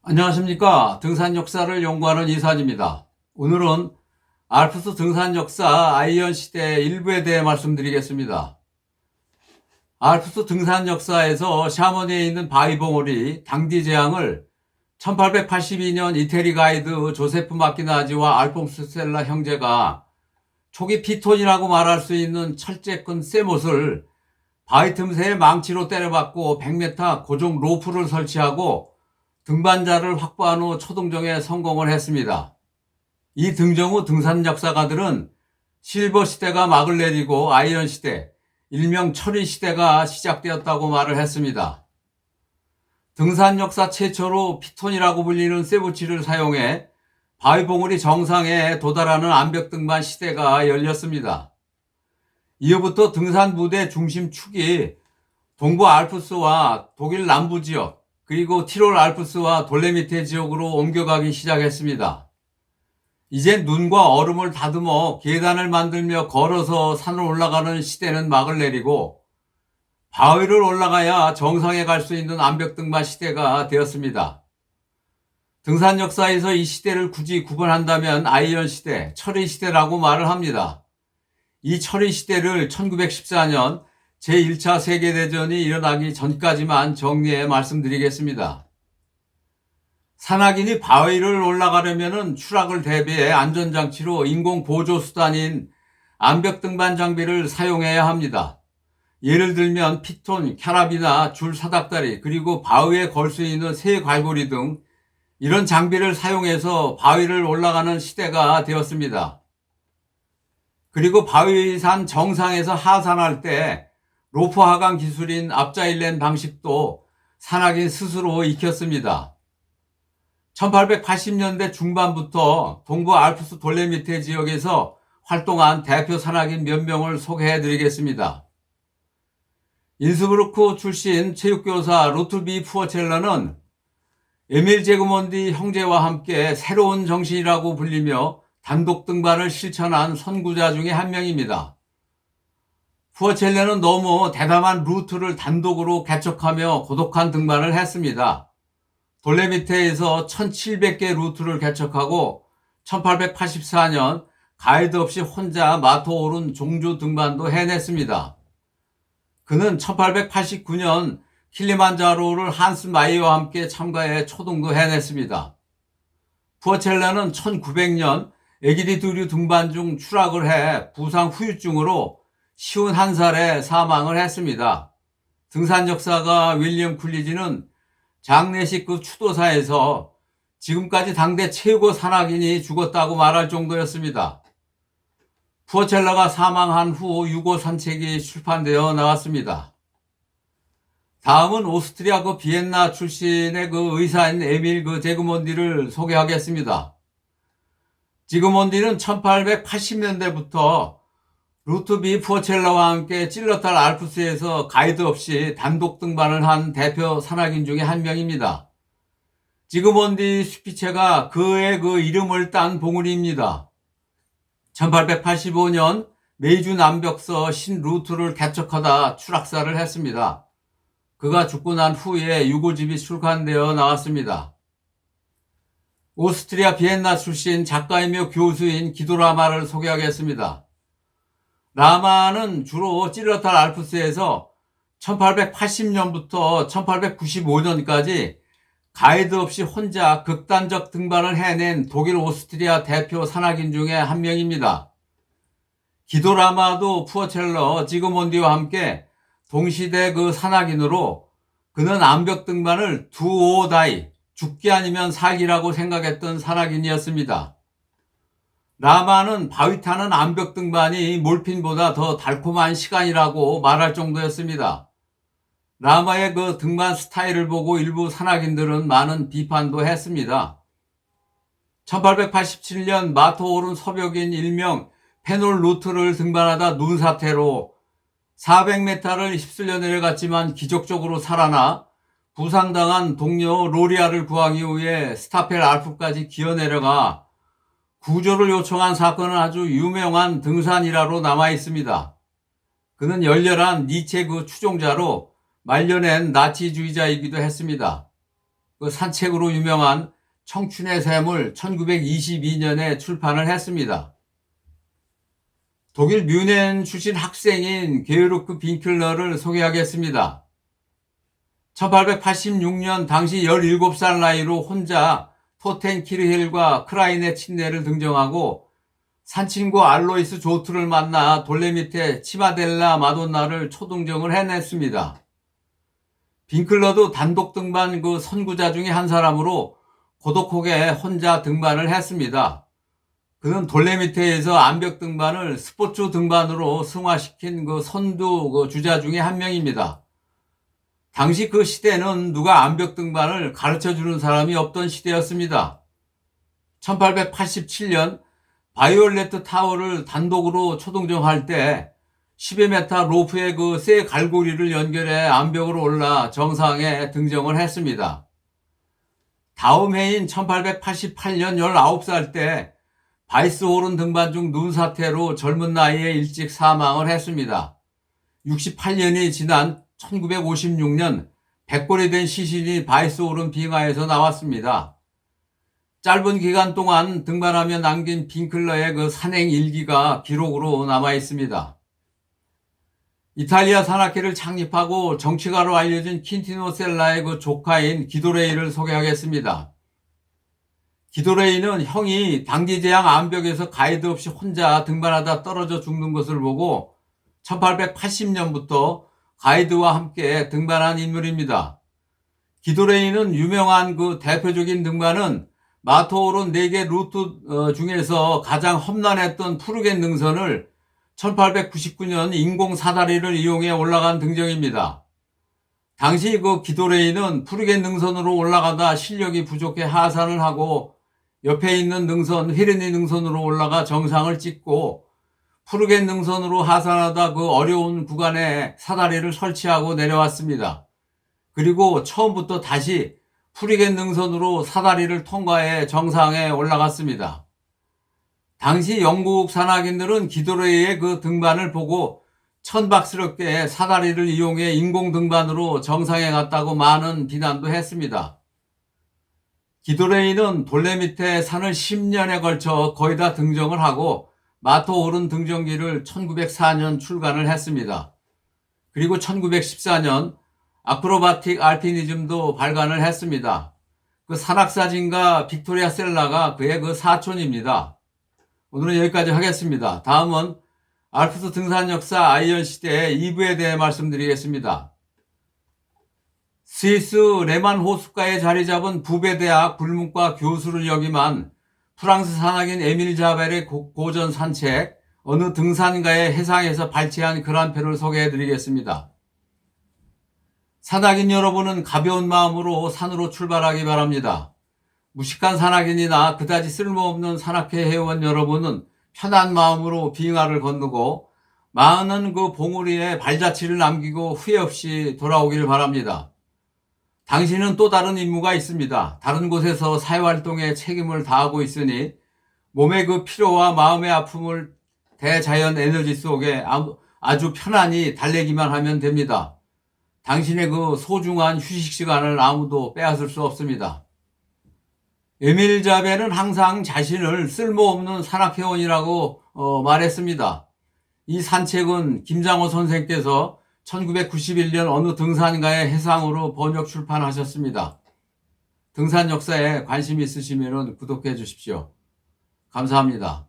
안녕하십니까. 등산 역사를 연구하는 이사지입니다. 오늘은 알프스 등산 역사 아이언 시대 일부에 대해 말씀드리겠습니다. 알프스 등산 역사에서 샤머니에 있는 바위봉우리 당디 제항을 1882년 이태리 가이드 조세프 마키나지와 알퐁스 셀라 형제가 초기 피톤이라고 말할 수 있는 철제근 쇠못을 바위 틈새에 망치로 때려박고 100m 고정 로프를 설치하고 등반자를 확보한 후 초등정에 성공을 했습니다. 이 등정 후 등산 역사가들은 실버 시대가 막을 내리고 아이언 시대, 일명 철인 시대가 시작되었다고 말을 했습니다. 등산 역사 최초로 피톤이라고 불리는 쇠붙이를 사용해 바위봉우리 정상에 도달하는 암벽 등반 시대가 열렸습니다. 이후부터 등산 무대 중심축이 동부 알프스와 독일 남부 지역, 그리고 티롤 알프스와 돌레미테 지역으로 옮겨가기 시작했습니다. 이제 눈과 얼음을 다듬어 계단을 만들며 걸어서 산을 올라가는 시대는 막을 내리고 바위를 올라가야 정상에 갈 수 있는 암벽 등반 시대가 되었습니다. 등산 역사에서 이 시대를 굳이 구분한다면 아이언 시대, 철인 시대라고 말을 합니다. 이 철인 시대를 1914년 제1차 세계대전이 일어나기 전까지만 정리해 말씀드리겠습니다. 산악인이 바위를 올라가려면 추락을 대비해 안전장치로 인공보조수단인 암벽 등반 장비를 사용해야 합니다. 예를 들면 피톤, 캐rab이나 줄 사닥다리, 그리고 바위에 걸 수 있는 새 갈고리 등 이런 장비를 사용해서 바위를 올라가는 시대가 되었습니다. 그리고 바위산 정상에서 하산할 때 로프 하강 기술인 앞자일렌 방식도 산악인 스스로 익혔습니다. 1880년대 중반부터 동부 알프스 돌레미테 지역에서 활동한 대표 산악인 몇 명을 소개해 드리겠습니다. 인스브루크 출신 체육교사 루트비 푸어첼러는 에밀 제그몬디 형제와 함께 새로운 정신이라고 불리며 단독 등반을 실천한 선구자 중에 한 명입니다. 푸어첼레는 너무 대담한 루트를 단독으로 개척하며 고독한 등반을 했습니다. 돌레미테에서 1700개 루트를 개척하고 1884년 가이드 없이 혼자 마토 오른 종주 등반도 해냈습니다. 그는 1889년 킬리만자로를 한스 마이와 함께 참가해 초등도 해냈습니다. 푸어첼레는 1900년 에기디드류 등반 중 추락을 해 부상 후유증으로 51살에 사망을 했습니다. 등산 역사가 윌리엄 쿨리지는 장례식 추도사에서 지금까지 당대 최고 산악인이 죽었다고 말할 정도였습니다. 푸어첼러가 사망한 후 유고 산책이 출판되어 나왔습니다. 다음은 오스트리아 비엔나 출신의 의사인 에밀 제그몬디를 소개하겠습니다. 지그몬디는 1880년대부터 루트비 푸어첼러와 함께 찔러탈 알프스에서 가이드 없이 단독 등반을 한 대표 산악인 중에 한 명입니다. 지그몬디 슈피체가 그의 이름을 딴 봉우리입니다. 1885년 메이주 남벽서 신루트를 개척하다 추락사를 했습니다. 그가 죽고 난 후에 유고집이 출간되어 나왔습니다. 오스트리아 비엔나 출신 작가이며 교수인 기도라마를 소개하겠습니다. 라마는 주로 찔러탈 알프스에서 1880년부터 1895년까지 가이드 없이 혼자 극단적 등반을 해낸 독일 오스트리아 대표 산악인 중에 한 명입니다. 기도라마도 푸어첼러, 지그몬디와 함께 동시대 산악인으로 그는 암벽 등반을 do or die, 죽기 아니면 살기라고 생각했던 산악인이었습니다. 라마는 바위 타는 암벽 등반이 몰핀보다 더 달콤한 시간이라고 말할 정도였습니다. 라마의 등반 스타일을 보고 일부 산악인들은 많은 비판도 했습니다. 1887년 마토 오른 서벽인 일명 페놀 루트를 등반하다 눈사태로 400m를 휩쓸려 내려갔지만 기적적으로 살아나 부상당한 동료 로리아를 구하기 위해 스타펠 알프까지 기어 내려가 구조를 요청한 사건은 아주 유명한 등산 일화로 남아 있습니다. 그는 열렬한 니체 추종자로 말려낸 나치주의자이기도 했습니다. 그 산책으로 유명한 청춘의 샘을 1922년에 출판을 했습니다. 독일 뮌헨 출신 학생인 게르크 빙클러를 소개하겠습니다. 1886년 당시 17살 나이로 혼자 토텐키르헬과 크라인의 침례를 등정하고 산친구 알로이스 조트를 만나 돌레미테 치마델라 마돈나를 초등정을 해냈습니다. 빙클러도 단독 등반 그 선구자 중에 한 사람으로 고독하게 혼자 등반을 했습니다. 그는 돌레미테에서 암벽 등반을 스포츠 등반으로 승화시킨 그 선두 그 주자 중에 한 명입니다. 당시 그 시대는 누가 암벽 등반을 가르쳐주는 사람이 없던 시대였습니다. 1887년 바이올레트 타워를 단독으로 초등정할 때 12m 로프의 그 쇠 갈고리를 연결해 암벽으로 올라 정상에 등정을 했습니다. 다음 해인 1888년 19살 때 바이스호른 등반 중 눈사태로 젊은 나이에 일찍 사망을 했습니다. 68년이 지난 1956년 100권이 된 시신이 바이스호른 빙하에서 나왔습니다. 짧은 기간 동안 등반하며 남긴 빙클러의 그 산행 일기가 기록으로 남아 있습니다. 이탈리아 산악회를 창립하고 정치가로 알려진 퀸티노 셀라의 그 조카인 기도레이를 소개하겠습니다. 기도레이는 형이 당지재앙 암벽에서 가이드 없이 혼자 등반하다 떨어져 죽는 것을 보고 1880년부터 가이드와 함께 등반한 인물입니다. 기도레이는 유명한 그 대표적인 등반은 마토오른 4개 루트 중에서 가장 험난했던 푸르겐 능선을 1899년 인공 사다리를 이용해 올라간 등정입니다. 당시 그 기도레이는 푸르겐 능선으로 올라가다 실력이 부족해 하산을 하고 옆에 있는 능선, 헤르니 능선으로 올라가 정상을 찍고 푸르겐 능선으로 하산하다 그 어려운 구간에 사다리를 설치하고 내려왔습니다. 그리고 처음부터 다시 푸르겐 능선으로 사다리를 통과해 정상에 올라갔습니다. 당시 영국 산악인들은 기도레이의 그 등반을 보고 천박스럽게 사다리를 이용해 인공 등반으로 정상에 갔다고 많은 비난도 했습니다. 기도레이는 돌레미테 산을 10년에 걸쳐 거의 다 등정을 하고 마토오른 등정기를 1904년 출간을 했습니다. 그리고 1914년 아크로바틱 알피니즘도 발간을 했습니다. 그 산악사진가 빅토리아 셀라가 그의 그 사촌입니다. 오늘은 여기까지 하겠습니다. 다음은 알프스 등산 역사 아이언 시대의 2부에 대해 말씀드리겠습니다. 스위스 레만 호숫가에 자리 잡은 부베대학 불문과 교수를 역임한 프랑스 산악인 에밀 자벨의 고전 산책, 어느 등산가의 해상에서 발췌한 그란표를 소개해드리겠습니다. 산악인 여러분은 가벼운 마음으로 산으로 출발하기 바랍니다. 무식한 산악인이나 그다지 쓸모없는 산악회 회원 여러분은 편한 마음으로 빙하를 건너고 많은 그 봉우리에 발자취를 남기고 후회 없이 돌아오기를 바랍니다. 당신은 또 다른 임무가 있습니다. 다른 곳에서 사회활동에 책임을 다하고 있으니 몸의 그 피로와 마음의 아픔을 대자연 에너지 속에 아주 편안히 달래기만 하면 됩니다. 당신의 그 소중한 휴식 시간을 아무도 빼앗을 수 없습니다. 에밀 자벨은 항상 자신을 쓸모없는 산악회원이라고 말했습니다. 이 산책은 김장호 선생께서 1991년 어느 등산가의 해상으로 번역 출판하셨습니다. 등산 역사에 관심 있으시면 구독해 주십시오. 감사합니다.